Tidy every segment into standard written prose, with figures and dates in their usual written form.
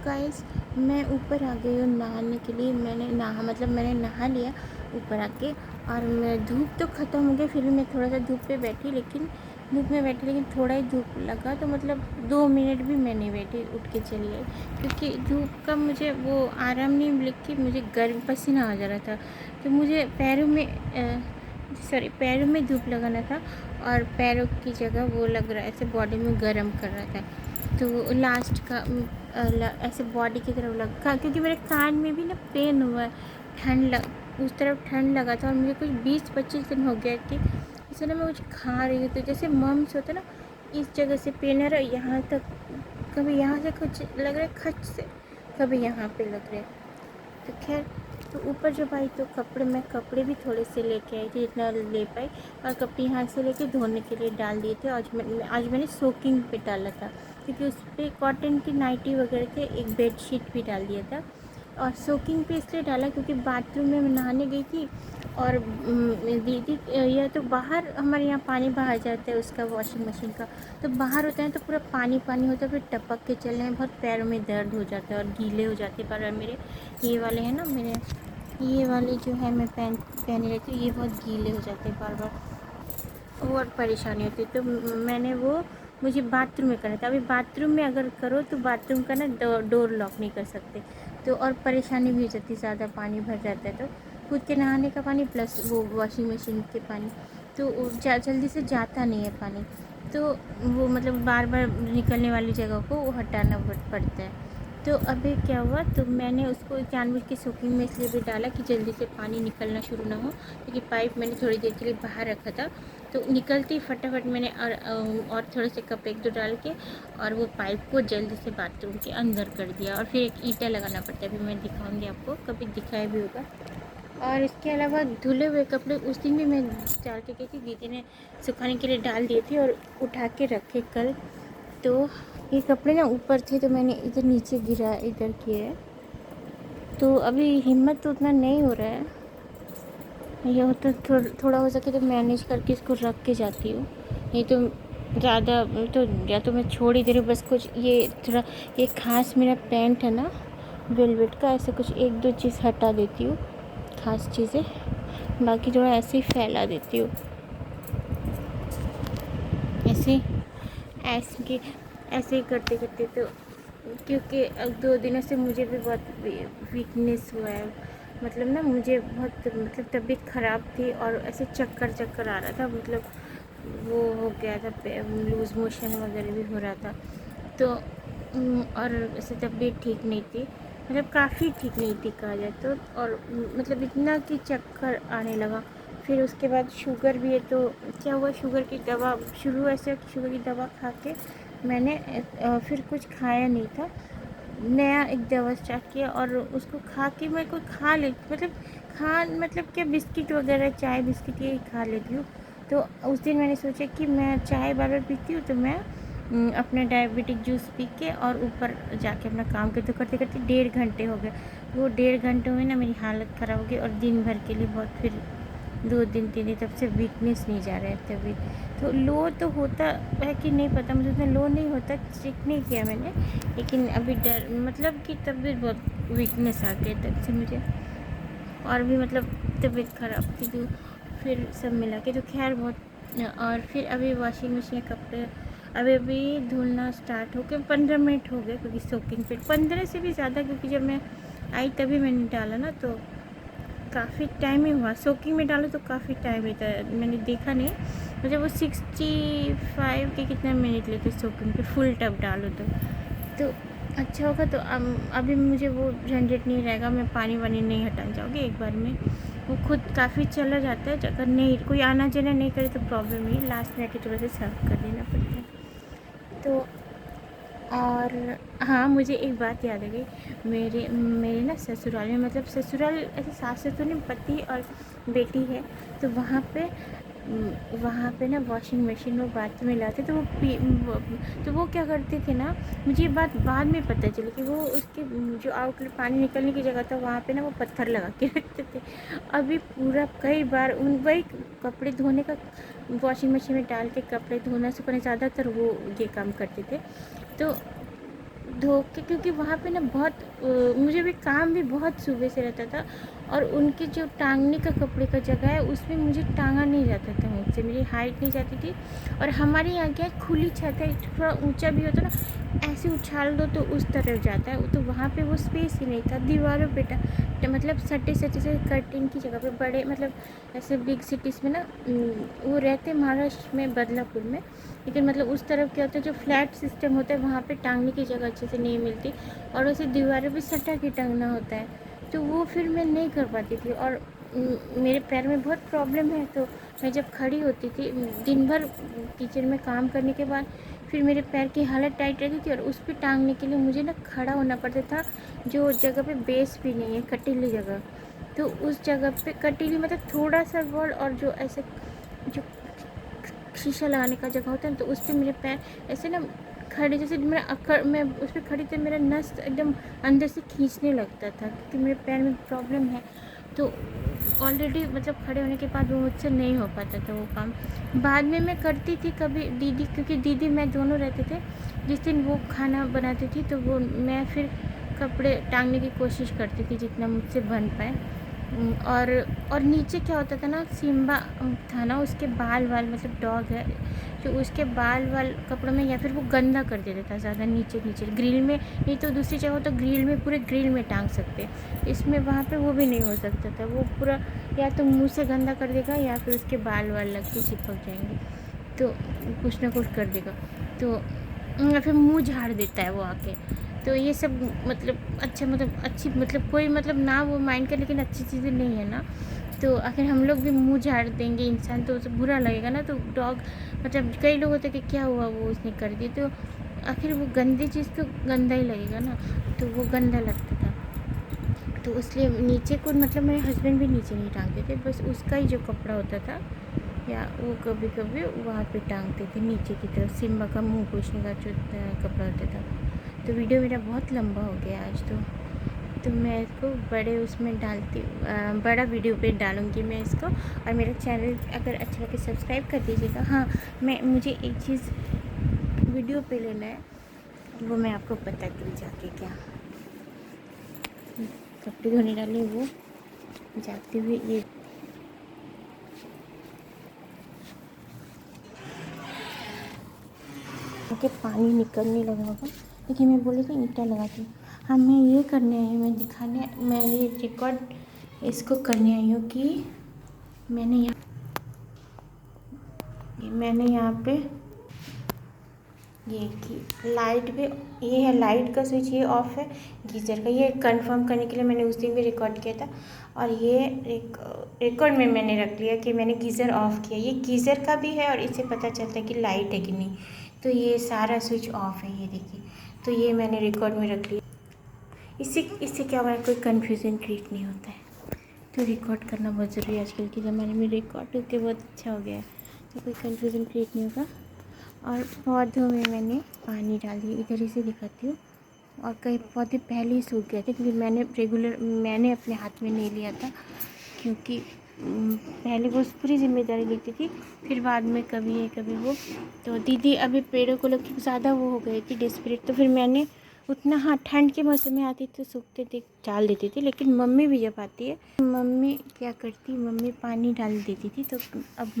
Guys, मैं ऊपर आ गई हूँ नहाने के लिए। मैंने नहा लिया ऊपर आके। और मैं धूप तो ख़त्म हो गई, फिर भी मैं थोड़ा सा धूप में बैठी, लेकिन थोड़ा ही धूप लगा तो मतलब 2 मिनट भी मैं नहीं बैठी, उठ के चली आई। क्योंकि धूप का मुझे वो आराम नहीं मिला कि मुझे गर्म पसीना आ जा रहा था। तो मुझे पैरों में धूप लगाना था, और पैरों की जगह वो लग रहा है ऐसे बॉडी में गर्म कर रहा था। तो लास्ट का ऐसे बॉडी की तरफ लगा, क्योंकि मेरे कान में भी ना पेन हुआ है। उस तरफ ठंड लगा था, और मुझे कुछ 20-25 दिन हो गया कि इसलिए ना मैं कुछ खा रही हूँ तो जैसे मम्स होता ना, इस जगह से पेन है, यहाँ तक, कभी यहाँ से कुछ लग रहा है खच से, कभी यहाँ पे लग रहा है। तो खैर, तो ऊपर जब आई तो कपड़े भी थोड़े से लेके आई थी, जितना ले पाई। और कपड़े यहाँ से लेके धोने के लिए डाल दिए थे। आज मैंने सोकिंग पे डाला था, क्योंकि उस पर कॉटन की नाइटी वगैरह थे, एक बेडशीट भी डाल दिया था। और सोकिंग पे इसलिए डाला क्योंकि बाथरूम में मैं नहाने गई थी, और दीदी यह तो बाहर, हमारे यहाँ पानी बाहर जाता है उसका, वॉशिंग मशीन का। तो बाहर होता है तो पूरा पानी पानी होता है, फिर टपक के चलने में बहुत पैरों में दर्द हो जाता है और गीले हो जाते हैं पैर मेरे। ये वाले हैं ना मेरे, ये वाले जो है मैं पहने रहती हूँ, ये बहुत गीले हो जाते हैं बार बार, और परेशानी होती है। तो मुझे बाथरूम में करना था। अभी बाथरूम में अगर करो तो बाथरूम का ना डोर लॉक नहीं कर सकते, तो और परेशानी भी हो जाती है, ज़्यादा पानी भर जाता है तो। खुद के नहाने का पानी प्लस वो वॉशिंग मशीन के पानी, तो जल्दी से जाता नहीं है पानी। तो वो मतलब बार बार निकलने वाली जगह को वो हटाना पड़ता है। तो अभी क्या हुआ, तो मैंने उसको जानबूझ के सोकिंग में इसलिए भी डाला कि जल्दी से पानी निकलना शुरू ना हो, क्योंकि पाइप मैंने थोड़ी देर के लिए बाहर रखा था। तो निकलते ही फटाफट मैंने और थोड़े से कप एक दो डाल के और वो पाइप को जल्दी से बाथरूम के अंदर कर दिया। और फिर एक ईंटा लगाना पड़ता है, अभी मैं दिखाऊंगी आपको, कभी दिखाया भी होगा। और इसके अलावा धुले हुए कपड़े उस दिन भी मैं डाल के गई थी, दीदी ने सुखाने के लिए डाल दिए थे और उठा के रखे कल। तो ये कपड़े ना ऊपर थे, तो मैंने इधर नीचे गिरा इधर किए। तो अभी हिम्मत तो उतना नहीं हो रहा है, ये होता थोड़ा हो सके तो मैनेज करके इसको रख के जाती हूँ। नहीं तो ज़्यादा तो, या तो मैं छोड़ ही दे रही हूँ बस। कुछ ये थोड़ा, ये खास मेरा पैंट है ना वेलवेट का, ऐसे कुछ एक दो चीज़ हटा देती हूँ, खास चीज़ें, बाकी थोड़ा ऐसे ही फैला देती हूँ, ऐसे ऐसे ऐसे ही करते करते। तो क्योंकि अब 2 दिनों से मुझे भी बहुत वीकनेस हुआ है, मतलब ना मुझे बहुत, मतलब तबीयत ख़राब थी, और ऐसे चक्कर आ रहा था, मतलब वो हो गया था, लूज़ मोशन वगैरह भी हो रहा था। तो और ऐसे तबीयत ठीक नहीं थी, मतलब काफ़ी ठीक नहीं थी कहा जाए तो। और मतलब इतना कि चक्कर आने लगा। फिर उसके बाद शुगर भी है, तो क्या हुआ, शुगर की दवा शुरू, ऐसे शुगर की दवा खा के मैंने फिर कुछ खाया नहीं था, नया एक दवा स्टार्ट किया, और उसको खा के मैं कोई खा ले, मतलब क्या, बिस्किट वगैरह, चाय बिस्किट ये खा लेती हूँ। तो उस दिन मैंने सोचा कि मैं चाय बार बार पीती हूँ, तो मैं अपना डायबिटिक जूस पी के और ऊपर जाके अपना काम करते करते करते 1.5 घंटे हो गए। वो 1.5 घंटे में ना मेरी हालत ख़राब हो गई, और दिन भर के लिए बहुत, फिर 2 दिन 3 दिन तब से वीकनेस नहीं जा रहा है तभी। तो लो तो होता है कि नहीं पता, मुझे उतना लो नहीं होता, चेक नहीं किया मैंने, लेकिन अभी डर, मतलब कि तबीयत बहुत वीकनेस आ गई तब से मुझे, और भी मतलब तबीयत ख़राब थी, तो फिर सब मिला के तो खैर बहुत। और फिर अभी वॉशिंग मशीन कपड़े अभी धुलना स्टार्ट हो गए, 15 मिनट हो गए, क्योंकि सोकिंग पे 15 से भी ज़्यादा, क्योंकि जब मैं आई तभी मैंने डाला ना, तो काफ़ी टाइम ही हुआ। सोकिंग में डालो तो काफ़ी टाइम लेता है, मैंने देखा नहीं, मुझे वो 65 के कितने मिनट लेते सोकिंग पे, फुल टब डालो तो अच्छा होगा। तो अभी मुझे वो झंझट नहीं रहेगा, मैं पानी वानी नहीं हटाना चाहूँगी एक बार में, वो खुद काफ़ी चला जाता है। अगर नहीं कोई आना जाना नहीं करे तो प्रॉब्लम नहीं, लास्ट में आके थोड़ा सा सर्व कर देना पड़ता है। तो और हाँ, मुझे एक बात याद आ गई, मेरे मेरे ना ससुराल में, मतलब ससुराल ऐसे सास ससुर नहीं, पति और बेटी है, तो वहाँ पे ना वॉशिंग मशीन वो बाथरूम में लाते, तो तो वो क्या करते थे ना, मुझे ये बात बाद में पता चली कि वो उसके जो आउटलेट पानी निकलने की जगह था, वहाँ पे ना वो पत्थर लगा के रखते थे। अभी पूरा कई बार वही कपड़े धोने का, वॉशिंग मशीन में डाल के कपड़े धोना सुखाना, ज़्यादातर वो ये काम करते थे। तो धो के, क्योंकि वहाँ पे ना बहुत मुझे भी काम भी बहुत सुबह से रहता था, और उनकी जो टांगने का कपड़े का जगह है उसमें मुझे टांगा नहीं जाता था मुझसे, मेरी हाइट नहीं जाती थी। और हमारे यहाँ क्या है, खुली छत है, थोड़ा ऊंचा भी होता ना, ऐसे उछाल दो तो उस तरफ जाता है, तो वहाँ पे वो स्पेस ही नहीं था। दीवारों पे मतलब सटे सटे से कर्टेन की जगह पे बड़े, मतलब ऐसे बिग सिटीज़ में ना वो रहते महाराष्ट्र में, बदलापुर में, लेकिन मतलब उस तरफ क्या होता है, जो फ्लैट सिस्टम होता है वहाँ पे टांगने की जगह अच्छे से नहीं मिलती, और वैसे दीवारों पे सटा के टांगना होता है, तो वो फिर मैं नहीं कर पाती थी। और मेरे पैर में बहुत प्रॉब्लम है, तो मैं जब खड़ी होती थी दिन भर किचन में काम करने के बाद, फिर मेरे पैर की हालत टाइट रहती थी, और उस पर टांगने के लिए मुझे ना खड़ा होना पड़ता था, जो जगह पे बेस भी नहीं है, कटीली जगह, तो उस जगह पे कटीली मतलब थोड़ा सा गोल, और जो ऐसे जो शीशा लगाने का जगह होता है, तो उस पर मेरे पैर ऐसे ना खड़े, जैसे मेरा अकड़, मैं उस पर खड़ी तो मेरा नस एकदम अंदर से खींचने लगता था, क्योंकि मेरे पैर में प्रॉब्लम है। तो ऑलरेडी मतलब खड़े होने के बाद वो मुझसे नहीं हो पाता था वो काम। बाद में मैं करती थी कभी दीदी, क्योंकि दीदी मैं दोनों रहते थे, जिस दिन वो खाना बनाती थी तो वो मैं फिर कपड़े टांगने की कोशिश करती थी जितना मुझसे बन पाए। और नीचे क्या होता था ना, सिम्बा था ना, उसके बाल वाल, मतलब डॉग है, तो उसके बाल वाल कपड़ों में, या फिर वो गंदा कर देता था ज़्यादा नीचे नीचे ग्रिल में, नहीं तो दूसरी जगह तो ग्रिल में, पूरे ग्रिल में टांग सकते, इसमें वहाँ पे वो भी नहीं हो सकता था, वो पूरा या तो मुंह से गंदा कर देगा, या फिर उसके बाल वाल लग के चिपक जाएंगे, तो कुछ ना कुछ कर देगा, तो या फिर मुँह झाड़ देता है वो आके। तो ये सब मतलब अच्छा, मतलब अच्छी, मतलब कोई मतलब ना वो माइंड कर, लेकिन अच्छी चीज़ें नहीं है ना, तो आखिर हम लोग भी मुंह झाड़ देंगे इंसान, तो उसे बुरा लगेगा ना, तो डॉग मतलब कई लोग होते हैं कि क्या हुआ वो उसने कर दी, तो आखिर वो गंदी चीज़ तो गंदा ही लगेगा ना, तो वो गंदा लगता था। तो इसलिए नीचे को मतलब मेरे हस्बैंड भी नीचे नहीं टांगते थे, बस उसका ही जो कपड़ा होता था या वो कभी कभी वहाँ पे टांगते थे नीचे की तरफ, सिम्बा का मुंह पोछने का जो कपड़ा होता था। तो वीडियो मेरा बहुत लंबा हो गया आज, तो मैं इसको बड़े उसमें डालती, बड़ा वीडियो पे डालूँगी मैं इसको। और मेरा चैनल अगर अच्छा लगे सब्सक्राइब कर दीजिएगा। हाँ, मुझे एक चीज़ वीडियो पे लेना है, वो मैं आपको बताती हूँ जाके। क्या कपड़े धोने डाले वो जाते हुए, ये के पानी निकलने लगा होगा, लेकिन मैं बोली कि ईंटा लगाती हूँ। हाँ, मैं ये करने आई हूँ, मैं ये रिकॉर्ड इसको करने आई हूँ कि मैंने यहाँ पे ये कि लाइट भी, ये है लाइट का स्विच, ये ऑफ है गीज़र का, ये कंफर्म करने के लिए मैंने उस दिन भी रिकॉर्ड किया था, और ये रिकॉर्ड में मैंने रख लिया कि मैंने गीज़र ऑफ़ किया। ये गीज़र का भी है, और इससे पता चलता है कि लाइट है कि नहीं, तो ये सारा स्विच ऑफ है, ये देखिए, तो ये मैंने रिकॉर्ड में रख लिया। इससे क्या हुआ, कोई कन्फ्यूज़न क्रिएट नहीं होता है, तो रिकॉर्ड करना बहुत ज़रूरी है आजकल के ज़माने में, रिकॉर्ड होकर बहुत अच्छा हो गया है, तो कोई कन्फ्यूज़न क्रिएट नहीं होगा। और पौधों में मैंने पानी डाल दिया, इधर ही से दिखाती हूँ। और कई पौधे पहले ही सूख गए थे, क्योंकि मैंने अपने हाथ में नहीं लिया था, क्योंकि पहले वो पूरी जिम्मेदारी लेती थी, फिर बाद में कभी ये कभी वो, तो दीदी अभी पेड़ों को लेकर ज़्यादा वो हो गई थी डिस्परेट, तो फिर मैंने उतना, हाँ ठंड के मौसम में आती तो सूखते थे डाल देती थी, लेकिन मम्मी भी जब आती है, मम्मी क्या करती, मम्मी पानी डाल देती थी, तो अब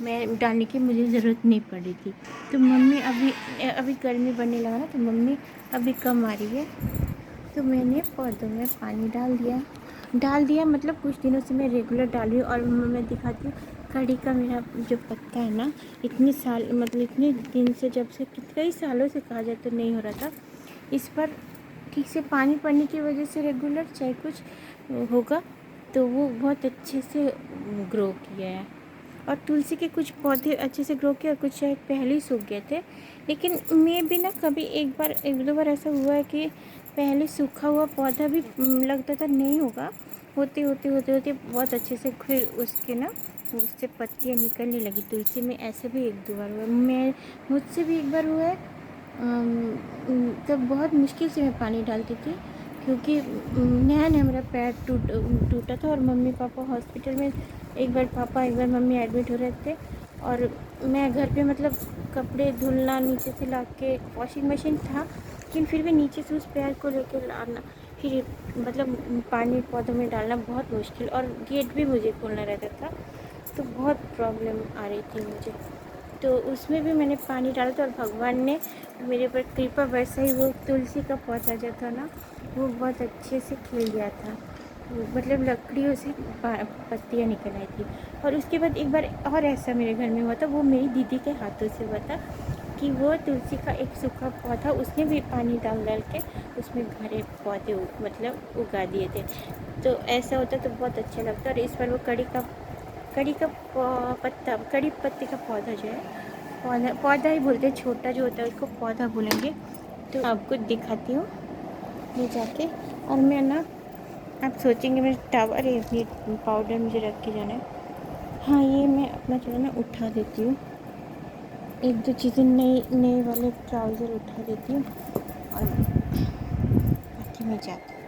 मैं डालने की मुझे ज़रूरत नहीं पड़ी थी। तो मम्मी अभी गर्मी बढ़ने लगा ना, तो मम्मी अभी कम आ रही है, तो मैंने पौधों में पानी डाल दिया, मतलब कुछ दिनों से मैं रेगुलर डाल रही हूँ। और मैं दिखाती हूँ, कड़ी का मेरा जो पत्ता है ना, इतने दिन से, जब से कई सालों से कहा जाए तो नहीं हो रहा था, इस पर ठीक से पानी पड़ने की वजह से रेगुलर चाहे कुछ होगा, तो वो बहुत अच्छे से ग्रो किया है। और तुलसी के कुछ पौधे अच्छे से ग्रो किए, और कुछ शायद पहले ही सूख गए थे, लेकिन मैं भी ना कभी एक दो बार ऐसा हुआ है कि पहले सूखा हुआ पौधा भी लगता था नहीं होगा, होते बहुत अच्छे से फिर उसके ना उससे पत्तियाँ निकलने लगी। तुलसी में ऐसे भी एक दो बार हुआ, मुझसे भी एक बार हुआ है। तब बहुत मुश्किल से मैं पानी डालती थी, क्योंकि नया मेरा पैर टूटा था, और मम्मी पापा हॉस्पिटल में, एक बार पापा एक बार मम्मी एडमिट हो रहे थे, और मैं घर पे मतलब कपड़े धुलना नीचे से ला के, वॉशिंग मशीन था लेकिन फिर भी नीचे से उस पैर को लेकर लाना, फिर मतलब पानी पौधों में डालना बहुत मुश्किल, और गेट भी मुझे खोलना रहता था, तो बहुत प्रॉब्लम आ रही थी मुझे। तो उसमें भी मैंने पानी डाला था, और भगवान ने मेरे पर कृपा वैसा ही, वो तुलसी का पौधा जो था ना, वो बहुत अच्छे से खिल गया था। मतलब लकड़ियों से पत्तियाँ निकल आई थी। और उसके बाद एक बार और ऐसा मेरे घर में हुआ था, वो मेरी दीदी के हाथों से हुआ था कि वो तुलसी का एक सूखा पौधा उसने भी पानी डाल डाल के उसमें घरे पौधे मतलब उगा दिए थे। तो ऐसा होता तो बहुत अच्छा लगता। और इस बार वो कड़ी पत्ते का पौधा जो है, पौधा ही बोलते हैं, छोटा जो होता है उसको पौधा बोलेंगे। तो आपको दिखाती हूँ ले जाके। और मैं ना, आप सोचेंगे मेरे टावर है, ये पाउडर मुझे रख के जाना है। हाँ, ये मैं अपना जो है ना उठा देती हूँ, एक दो चीज़ें नए नए वाले ट्राउज़र उठा देती हूँ, और बाकी मैं जाती हूँ।